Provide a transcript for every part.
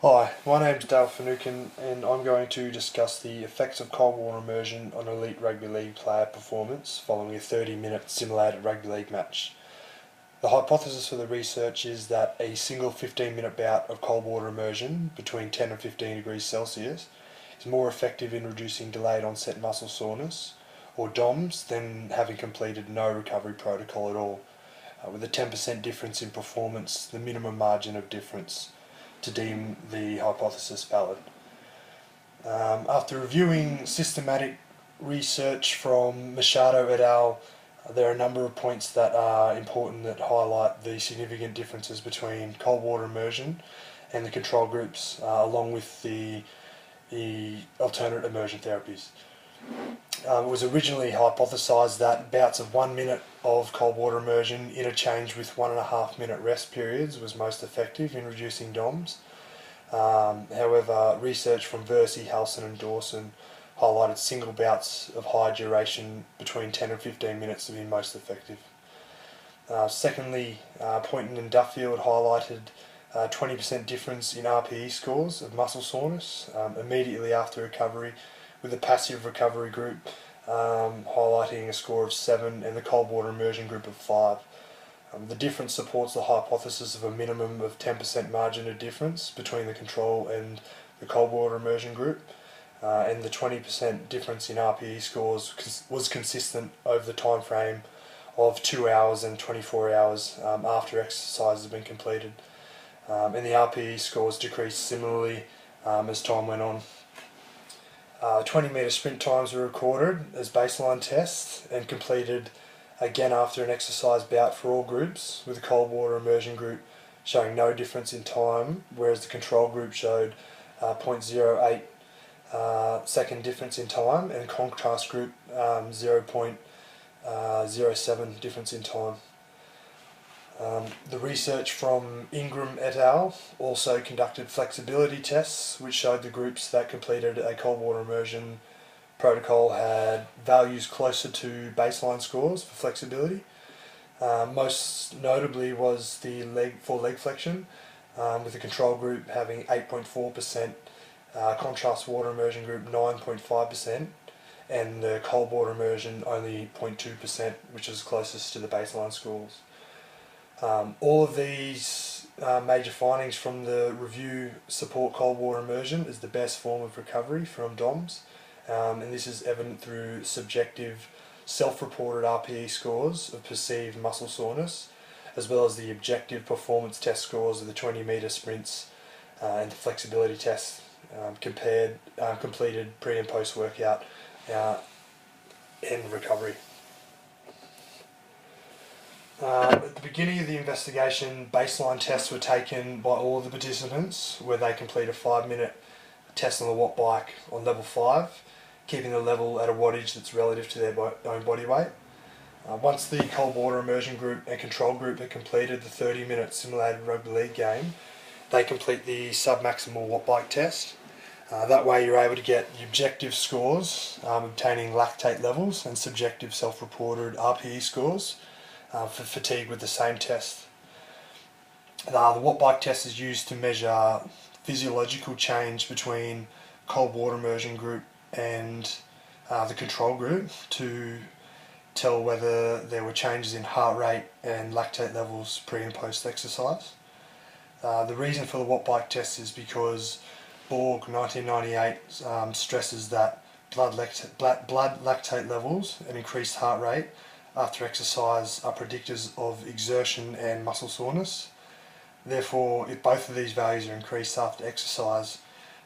Hi, my name's Dale Finucane and I'm going to discuss the effects of cold water immersion on elite rugby league player performance following a 30-minute simulated rugby league match. The hypothesis for the research is that a single 15-minute bout of cold water immersion between 10 and 15 degrees Celsius is more effective in reducing delayed onset muscle soreness, or DOMS, than having completed no recovery protocol at all, with a 10% difference in performance the minimum margin of difference to deem the hypothesis valid. After reviewing systematic research from Machado et al., there are a number of points that are important that highlight the significant differences between cold water immersion and the control groups, along with the alternate immersion therapies. It was originally hypothesised that bouts of 1 minute of cold water immersion interchanged with 1.5 minute rest periods was most effective in reducing DOMS. However, research from Versey, Halson and Dawson highlighted single bouts of high duration between 10 and 15 minutes to be most effective. Secondly, Poynton and Duffield highlighted 20% difference in RPE scores of muscle soreness immediately after recovery, with the passive recovery group highlighting a score of 7 and the cold water immersion group of 5. The difference supports the hypothesis of a minimum of 10% margin of difference between the control and the cold water immersion group, and the 20% difference in RPE scores was consistent over the time frame of 2 hours and 24 hours after exercise has been completed, and the RPE scores decreased similarly as time went on. 20-metre sprint times were recorded as baseline tests and completed again after an exercise bout for all groups, with the cold water immersion group showing no difference in time, whereas the control group showed 0.08 second difference in time, and the contrast group 0.07 difference in time. The research from Ingram et al. Also conducted flexibility tests, which showed the groups that completed a cold water immersion protocol had values closer to baseline scores for flexibility. Most notably was the leg flexion, with the control group having 8.4%, contrast water immersion group 9.5%, and the cold water immersion only 0.2%, which is closest to the baseline scores. All of these major findings from the review support cold water immersion as the best form of recovery from DOMS, and this is evident through subjective self-reported RPE scores of perceived muscle soreness, as well as the objective performance test scores of the 20-metre sprints and the flexibility tests completed pre and post workout and recovery. At the beginning of the investigation, baseline tests were taken by all of the participants, where they complete a 5-minute test on the watt bike on level 5, keeping the level at a wattage that's relative to their own body weight. Once the cold water immersion group and control group had completed the 30-minute simulated rugby league game, they complete the sub-maximal watt bike test. That way you're able to get the objective scores, obtaining lactate levels, and subjective self-reported RPE scores for fatigue with the same test. The watt bike test is used to measure physiological change between cold water immersion group and the control group to tell whether there were changes in heart rate and lactate levels pre and post exercise. The reason for the watt bike test is because Borg 1998 stresses that blood lactate levels and increased heart rate after exercise are predictors of exertion and muscle soreness. Therefore, if both of these values are increased after exercise,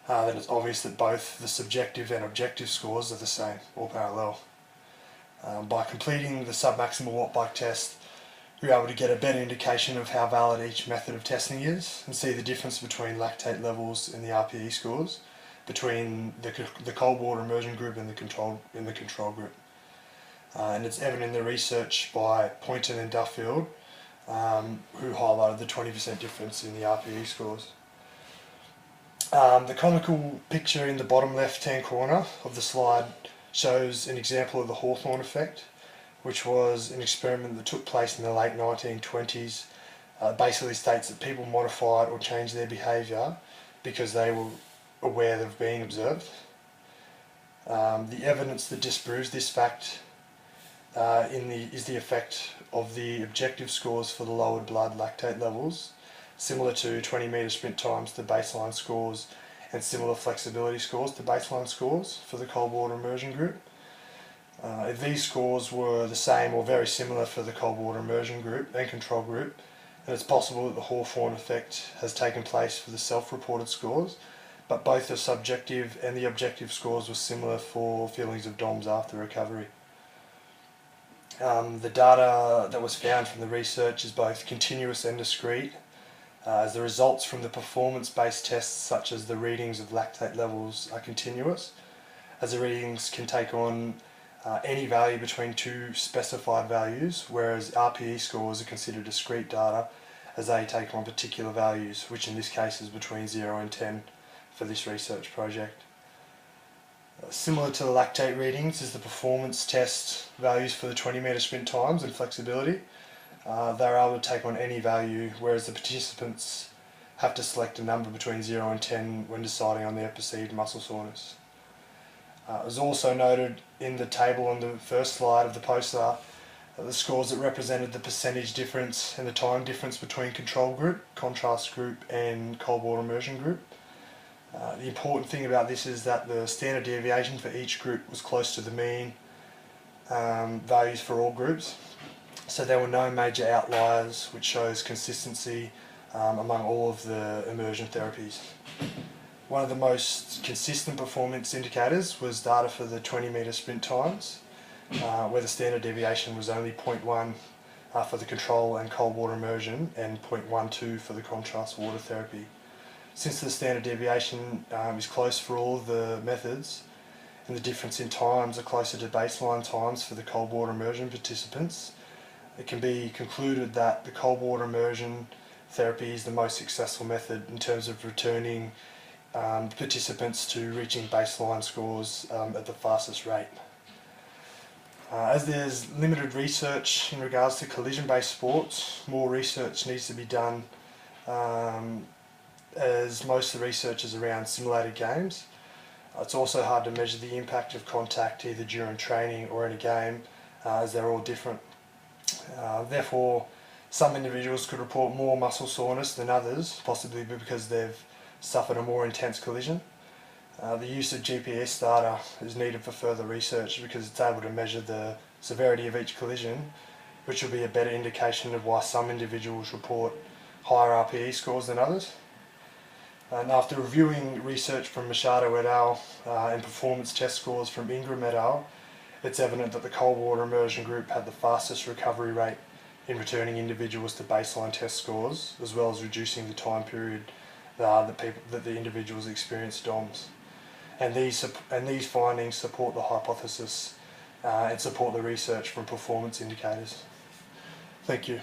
then it's obvious that both the subjective and objective scores are the same or parallel. By completing the sub-maximal watt bike test, you're able to get a better indication of how valid each method of testing is and see the difference between lactate levels and the RPE scores between the cold water immersion group and the control group. And it's evident in the research by Poynton and Duffield, who highlighted the 20% difference in the RPE scores. The comical picture in the bottom left-hand corner of the slide shows an example of the Hawthorne effect, which was an experiment that took place in the late 1920s. Basically states that people modified or changed their behaviour because they were aware of being observed. The evidence that disproves this fact is the effect of the objective scores for the lowered blood lactate levels, similar to 20 metre sprint times to baseline scores, and similar flexibility scores to baseline scores for the cold water immersion group. If these scores were the same or very similar for the cold water immersion group and control group, then it's possible that the Hawthorne effect has taken place for the self-reported scores, but both the subjective and the objective scores were similar for feelings of DOMS after recovery. The data that was found from the research is both continuous and discrete, as the results from the performance-based tests such as the readings of lactate levels are continuous, as the readings can take on any value between two specified values, whereas RPE scores are considered discrete data as they take on particular values, which in this case is between 0 and 10 for this research project. Similar to the lactate readings is the performance test values for the 20 metre sprint times and flexibility. They're able to take on any value, whereas the participants have to select a number between 0 and 10 when deciding on their perceived muscle soreness. It was also noted in the table on the first slide of the poster the scores that represented the percentage difference and the time difference between control group, contrast group and cold water immersion group. The important thing about this is that the standard deviation for each group was close to the mean values for all groups. So there were no major outliers, which shows consistency among all of the immersion therapies. One of the most consistent performance indicators was data for the 20 metre sprint times, where the standard deviation was only 0.1 for the control and cold water immersion and 0.12 for the contrast water therapy. Since the standard deviation is close for all of the methods, and the difference in times are closer to baseline times for the cold water immersion participants, it can be concluded that the cold water immersion therapy is the most successful method in terms of returning participants to reaching baseline scores at the fastest rate. As there's limited research in regards to collision-based sports, more research needs to be done as most of the research is around simulated games. It's also hard to measure the impact of contact either during training or in a game, as they're all different. Therefore, some individuals could report more muscle soreness than others, possibly because they've suffered a more intense collision. The use of GPS data is needed for further research because it's able to measure the severity of each collision, which will be a better indication of why some individuals report higher RPE scores than others. And after reviewing research from Machado et al. And performance test scores from Ingram et al., it's evident that the cold water immersion group had the fastest recovery rate in returning individuals to baseline test scores, as well as reducing the time period that the individuals experienced DOMS. And these findings support the hypothesis and support the research from performance indicators. Thank you.